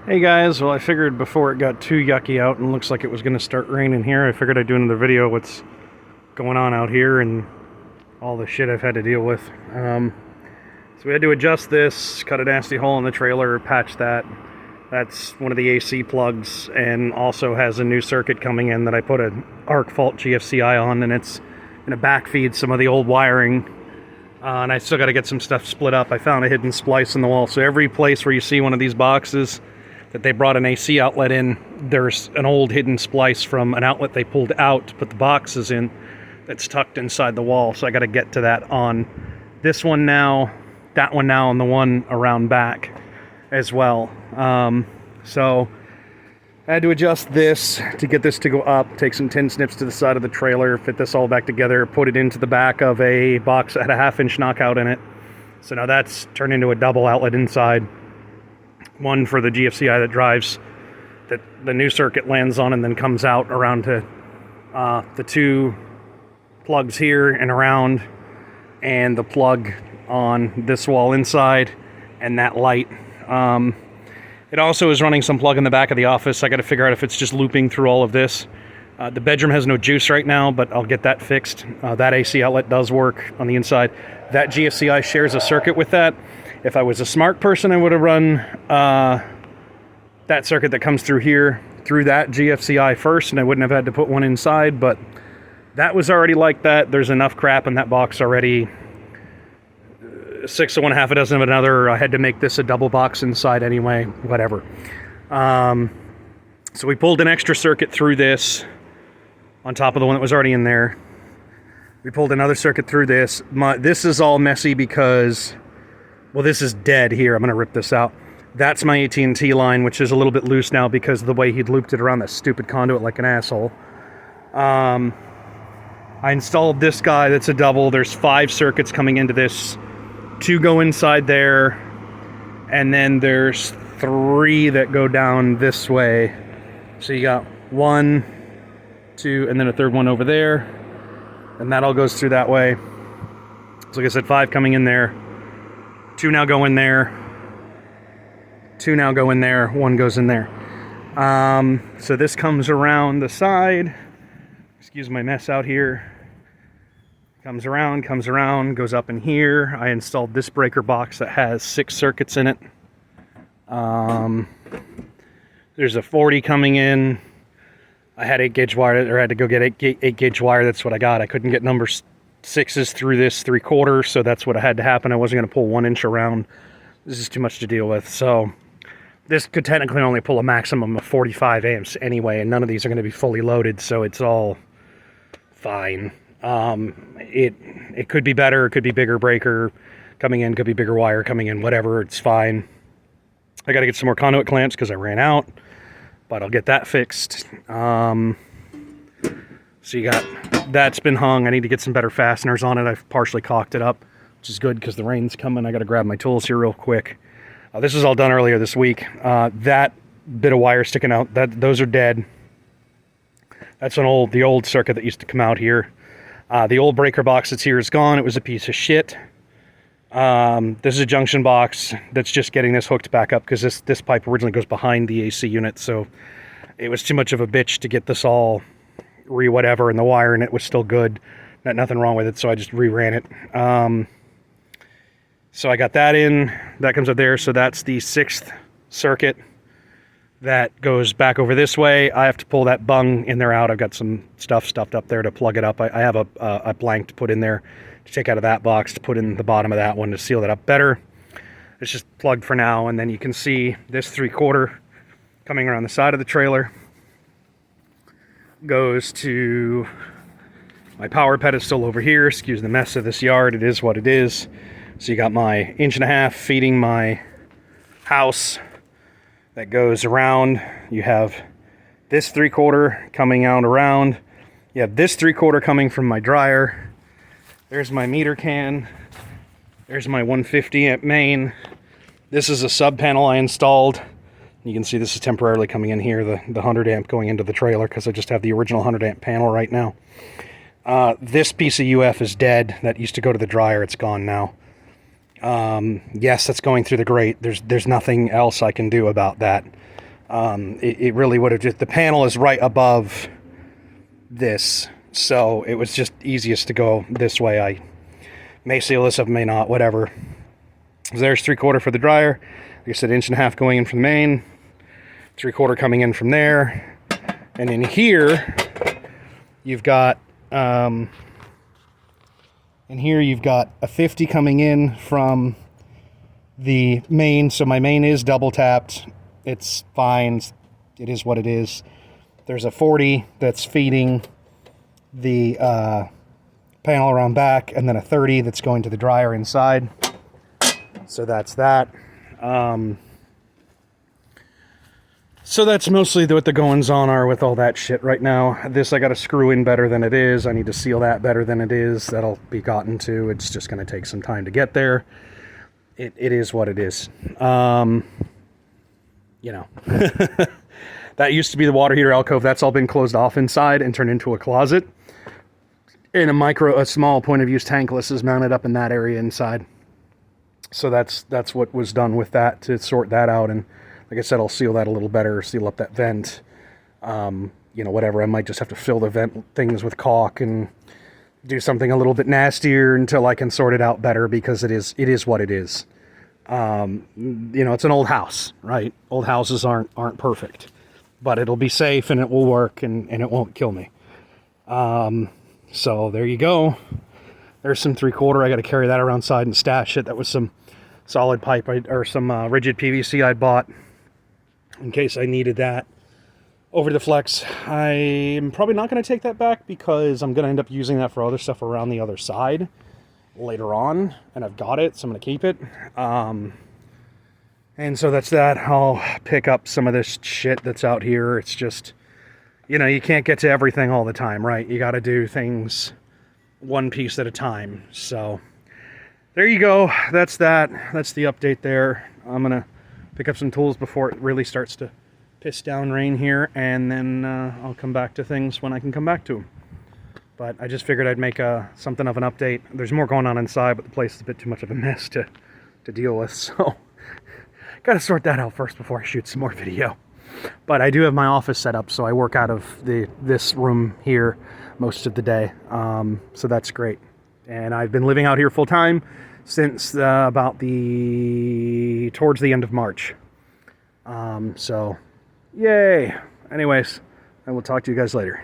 Hey guys, well I figured before it got too yucky out and looks like it was going to start raining here, I figured I'd do another video what's going on out here and all the shit I've had to deal with. So we had to adjust this, cut a nasty hole in the trailer, patch that. That's one of the AC plugs, and also has a new circuit coming in that I put an arc fault GFCI on, and it's going to backfeed some of the old wiring. And I still got to get some stuff split up. I found a hidden splice in the wall, so every place where you see one of these boxes that they brought an AC outlet in, there's an old hidden splice from an outlet they pulled out to put the boxes in that's tucked inside the wall. So I got to get to that on this one now, that one now, and the one around back as well. So I had to adjust this to get this to go up, take some tin snips to the side of the trailer, fit this all back together, put it into the back of a box that had a 1/2-inch knockout in it. So now that's turned into a double outlet inside. One for the GFCI that drives, that the new circuit lands on and then comes out around to the two plugs here and around, and the plug on this wall inside, and that light. It also is running some plug in the back of the office. I got to figure out if it's just looping through all of this. The bedroom has no juice right now, but I'll get that fixed. That AC outlet does work on the inside. That GFCI shares a circuit with that. If I was a smart person, I would have run that circuit that comes through here through that GFCI first, and I wouldn't have had to put one inside, but that was already like that. There's enough crap in that box already. 6 of one, half a dozen of another. I had to make this a double box inside anyway, whatever. So we pulled an extra circuit through this on top of the one that was already in there. We pulled another circuit through this. This is all messy because, well, this is dead here. I'm going to rip this out. That's my AT&T line, which is a little bit loose now because of the way he'd looped it around that stupid conduit like an asshole. I installed this guy that's a double. There's 5 circuits coming into this. 2 go inside there, and then there's 3 that go down this way. So you got 1, 2, and then a third one over there, and that all goes through that way. So like I said, 5 coming in there. 2 now go in there. 2 now go in there. 1 goes in there. So this comes around the side. Excuse my mess out here. Comes around, goes up in here. I installed this breaker box that has 6 circuits in it. There's a 40 coming in. I had 8-gauge wire, or I had to go get 8-gauge wire. That's what I got. I couldn't get number 6s through this 3/4, so that's what had to happen. I wasn't going to pull 1 inch around. This is too much to deal with. So this could technically only pull a maximum of 45 amps anyway, and none of these are going to be fully loaded, so it's all fine. It could be better, it could be bigger breaker coming in, could be bigger wire coming in, whatever, it's fine. I got to get some more conduit clamps because I ran out, but I'll get that fixed. So you got, that's been hung. I need to get some better fasteners on it. I've partially caulked it up, which is good because the rain's coming. I got to grab my tools here real quick. This was all done earlier this week. That bit of wire sticking out, those are dead. That's the old circuit that used to come out here. The old breaker box that's here is gone. It was a piece of shit. This is a junction box that's just getting this hooked back up because this pipe originally goes behind the AC unit, so it was too much of a bitch to get this all whatever, and the wire in it was still good. Nothing wrong with it, so I just reran it. So I got that in. That comes up there, so that's the 6th circuit. That goes back over this way. I have to pull that bung in there out. I've got some stuff stuffed up there to plug it up. I have a blank to put in there to take out of that box to put in the bottom of that one to seal that up better. It's just plugged for now, and then you can see this 3/4 coming around the side of the trailer goes to my power pedestal over here. Excuse the mess of this yard. It is what it is. So you got my 1.5 inch feeding my house. That goes around. You have this 3/4 coming out around. You have this 3/4 coming from my dryer. There's my meter can. There's my 150 amp main. This is a sub panel I installed. You can see this is temporarily coming in here, the 100 amp going into the trailer because I just have the original 100 amp panel right now. This piece of UF is dead. That used to go to the dryer. It's gone now. Yes, that's going through the grate. There's nothing else I can do about that. It really would have just, the panel is right above this, so it was just easiest to go this way. I may seal this up, may not, whatever. So there's 3/4 for the dryer. Like I said, 1.5 inch going in from the main, 3/4 coming in from there, and in here you've got a 50 coming in from the main. So my main is double tapped. It's fine. It is what it is. There's a 40 that's feeding the panel around back, and then a 30 that's going to the dryer inside. So that's that. So that's mostly what the goings on are with all that shit right now. This I got to screw in better than it is. I need to seal that better than it is. That'll be gotten to. It's just going to take some time to get there. It is what it is. You know, that used to be the water heater alcove. That's all been closed off inside and turned into a closet. And a small point of use tankless is mounted up in that area inside. So that's what was done with that, to sort that out. And like I said, I'll seal that a little better, seal up that vent. You know, whatever. I might just have to fill the vent things with caulk and do something a little bit nastier until I can sort it out better, because it is what it is. You know, it's an old house, right? Old houses aren't perfect, but it'll be safe and it will work, and it won't kill me. So there you go. There's some 3/4. I got to carry that around side and stash it. That was some solid pipe or some rigid PVC I bought in case I needed that. Over the flex, I'm probably not going to take that back, because I'm going to end up using that for other stuff around the other side later on, and I've got it, so I'm going to keep it. And so that's that. I'll pick up some of this shit that's out here. It's just, you know, you can't get to everything all the time, right? You got to do things one piece at a time. So there you go. That's that. That's the update there. I'm going to pick up some tools before it really starts to piss down rain here, and then I'll come back to things when I can come back to them. But I just figured I'd make something of an update. There's more going on inside, but the place is a bit too much of a mess to deal with. So got to sort that out first before I shoot some more video. But I do have my office set up, so I work out of this room here most of the day. So that's great. And I've been living out here full time since about towards the end of March. So yay. Anyways, I will talk to you guys later.